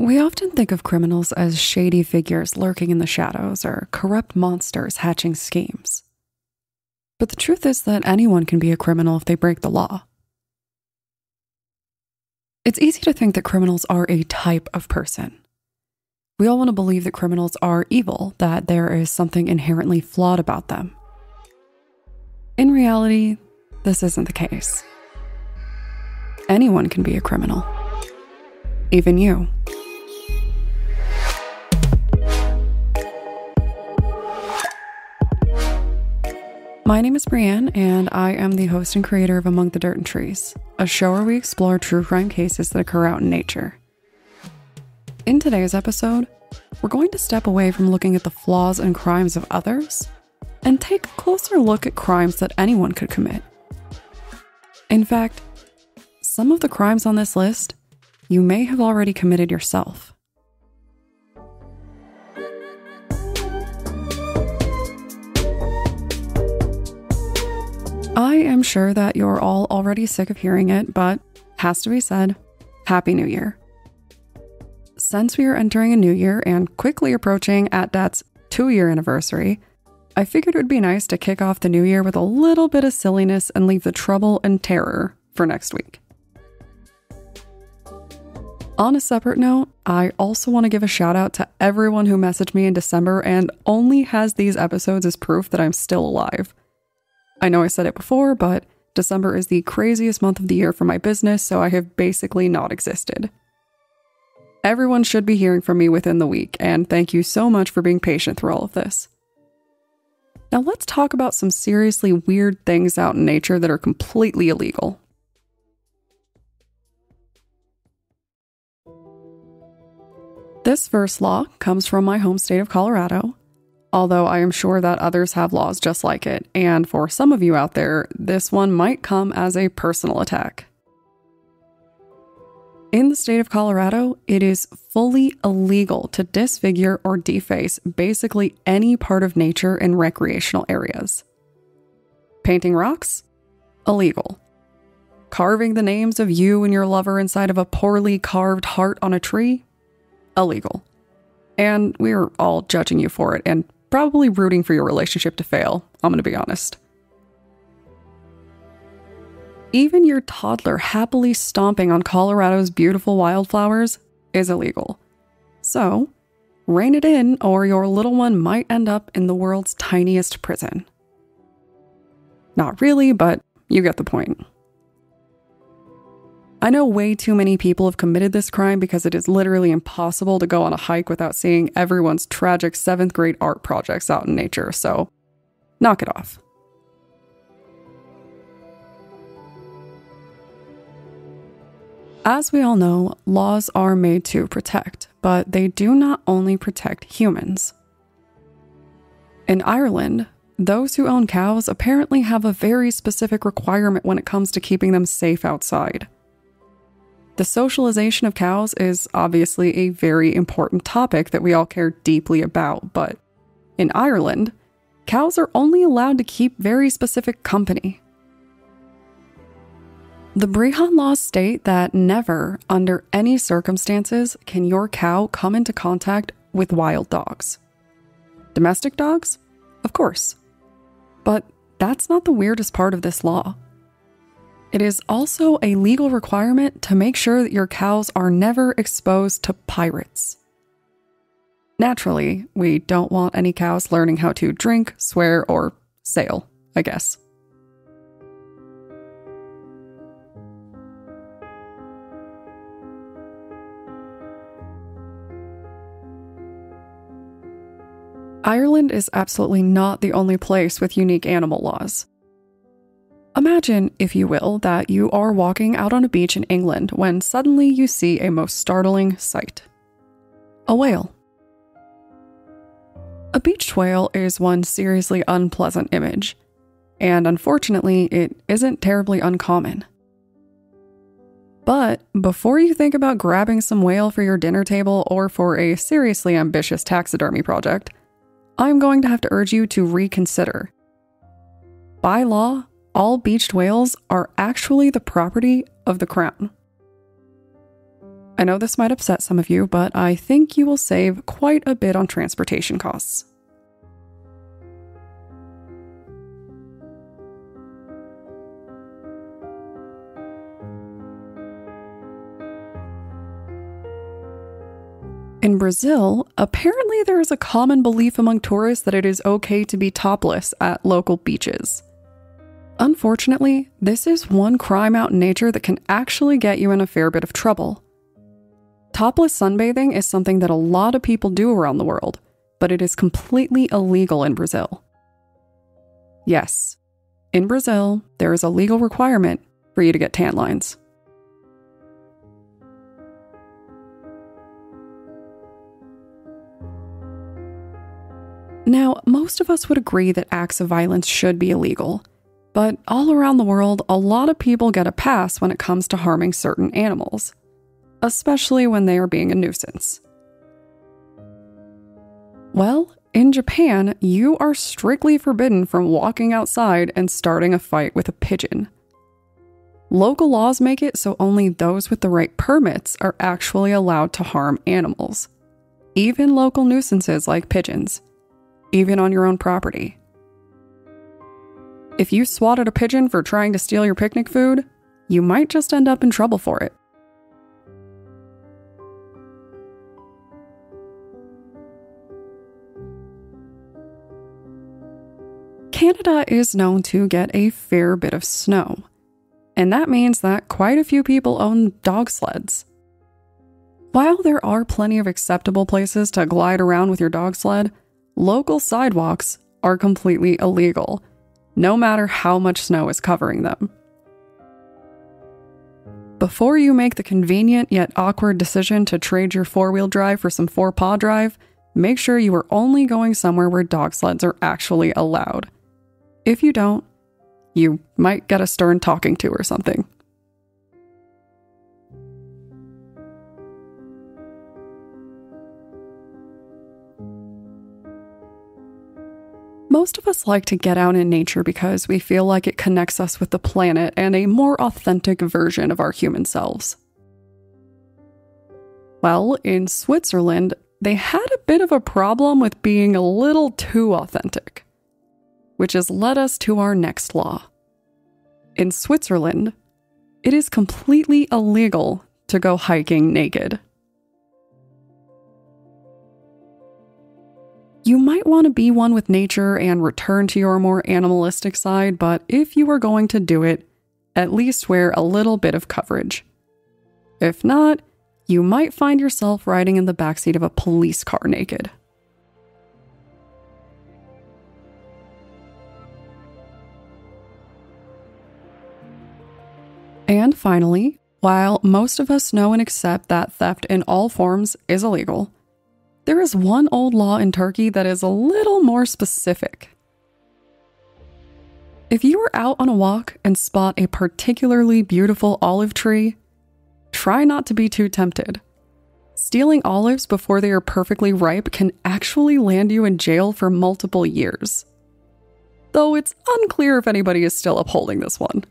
We often think of criminals as shady figures lurking in the shadows or corrupt monsters hatching schemes. But the truth is that anyone can be a criminal if they break the law. It's easy to think that criminals are a type of person. We all want to believe that criminals are evil, that there is something inherently flawed about them. In reality, this isn't the case. Anyone can be a criminal. Even you. My name is Brienne, and I am the host and creator of Among the Dirt and Trees, a show where we explore true crime cases that occur out in nature. In today's episode, we're going to step away from looking at the flaws and crimes of others and take a closer look at crimes that anyone could commit. In fact, some of the crimes on this list you may have already committed yourself. I am sure that you're all already sick of hearing it, but has to be said, Happy New Year. Since we are entering a new year and quickly approaching @Dad's 2-year anniversary, I figured it would be nice to kick off the new year with a little bit of silliness and leave the trouble and terror for next week. On a separate note, I also want to give a shout out to everyone who messaged me in December and only has these episodes as proof that I'm still alive. I know I said it before, but December is the craziest month of the year for my business, so I have basically not existed. Everyone should be hearing from me within the week, and thank you so much for being patient through all of this. Now let's talk about some seriously weird things out in nature that are completely illegal. This first law comes from my home state of Colorado, although I am sure that others have laws just like it, and for some of you out there, this one might come as a personal attack. In the state of Colorado, it is fully illegal to disfigure or deface basically any part of nature in recreational areas. Painting rocks? Illegal. Carving the names of you and your lover inside of a poorly carved heart on a tree? Illegal. And we're all judging you for it and probably rooting for your relationship to fail, I'm going to be honest. Even your toddler happily stomping on Colorado's beautiful wildflowers is illegal. So, rein it in or your little one might end up in the world's tiniest prison. Not really, but you get the point. I know way too many people have committed this crime because it is literally impossible to go on a hike without seeing everyone's tragic 7th grade art projects out in nature, so knock it off. As we all know, laws are made to protect, but they do not only protect humans. In Ireland, those who own cows apparently have a very specific requirement when it comes to keeping them safe outside. The socialization of cows is obviously a very important topic that we all care deeply about, but in Ireland, cows are only allowed to keep very specific company. The Brehon laws state that never, under any circumstances, can your cow come into contact with wild dogs. Domestic dogs? Of course. But that's not the weirdest part of this law. It is also a legal requirement to make sure that your cows are never exposed to pirates. Naturally, we don't want any cows learning how to drink, swear, or sail, I guess. Ireland is absolutely not the only place with unique animal laws. Imagine, if you will, that you are walking out on a beach in England when suddenly you see a most startling sight. A whale. A beached whale is one seriously unpleasant image, and unfortunately, it isn't terribly uncommon. But before you think about grabbing some whale for your dinner table or for a seriously ambitious taxidermy project, I'm going to have to urge you to reconsider. By law, all beached whales are actually the property of the Crown. I know this might upset some of you, but I think you will save quite a bit on transportation costs. In Brazil, apparently there is a common belief among tourists that it is okay to be topless at local beaches. Unfortunately, this is one crime out in nature that can actually get you in a fair bit of trouble. Topless sunbathing is something that a lot of people do around the world, but it is completely illegal in Brazil. Yes, in Brazil, there is a legal requirement for you to get tan lines. Now, most of us would agree that acts of violence should be illegal, but all around the world, a lot of people get a pass when it comes to harming certain animals, especially when they are being a nuisance. Well, in Japan, you are strictly forbidden from walking outside and starting a fight with a pigeon. Local laws make it so only those with the right permits are actually allowed to harm animals, even local nuisances like pigeons, even on your own property. If you swatted a pigeon for trying to steal your picnic food, you might just end up in trouble for it. Canada is known to get a fair bit of snow, and that means that quite a few people own dog sleds. While there are plenty of acceptable places to glide around with your dog sled, local sidewalks are completely illegal, no matter how much snow is covering them. Before you make the convenient yet awkward decision to trade your four-wheel drive for some four-paw drive, make sure you are only going somewhere where dog sleds are actually allowed. If you don't, you might get a stern talking to or something. Most of us like to get out in nature because we feel like it connects us with the planet and a more authentic version of our human selves. Well, in Switzerland, they had a bit of a problem with being a little too authentic, which has led us to our next law. In Switzerland, it is completely illegal to go hiking naked. You might want to be one with nature and return to your more animalistic side, but if you are going to do it, at least wear a little bit of coverage. If not, you might find yourself riding in the backseat of a police car naked. And finally, while most of us know and accept that theft in all forms is illegal, there is one old law in Turkey that is a little more specific. If you are out on a walk and spot a particularly beautiful olive tree, try not to be too tempted. Stealing olives before they are perfectly ripe can actually land you in jail for multiple years. Though it's unclear if anybody is still upholding this one.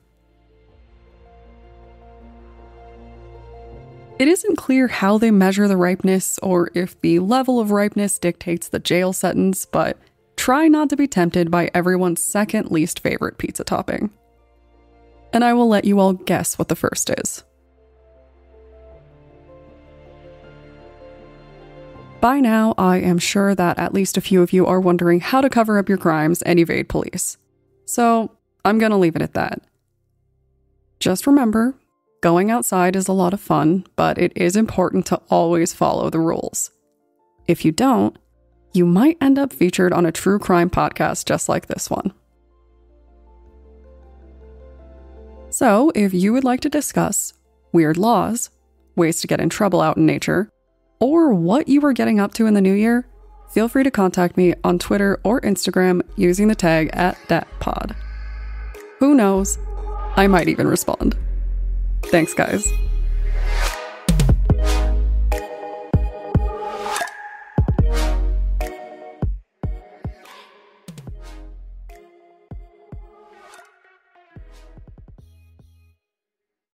It isn't clear how they measure the ripeness or if the level of ripeness dictates the jail sentence, but try not to be tempted by everyone's second least favorite pizza topping. And I will let you all guess what the first is. By now, I am sure that at least a few of you are wondering how to cover up your crimes and evade police. So, I'm gonna leave it at that. Just remember, going outside is a lot of fun, but it is important to always follow the rules. If you don't, you might end up featured on a true crime podcast just like this one. So, if you would like to discuss weird laws, ways to get in trouble out in nature, or what you are getting up to in the new year, feel free to contact me on Twitter or Instagram using the tag @thatpod. Who knows? I might even respond. Thanks, guys.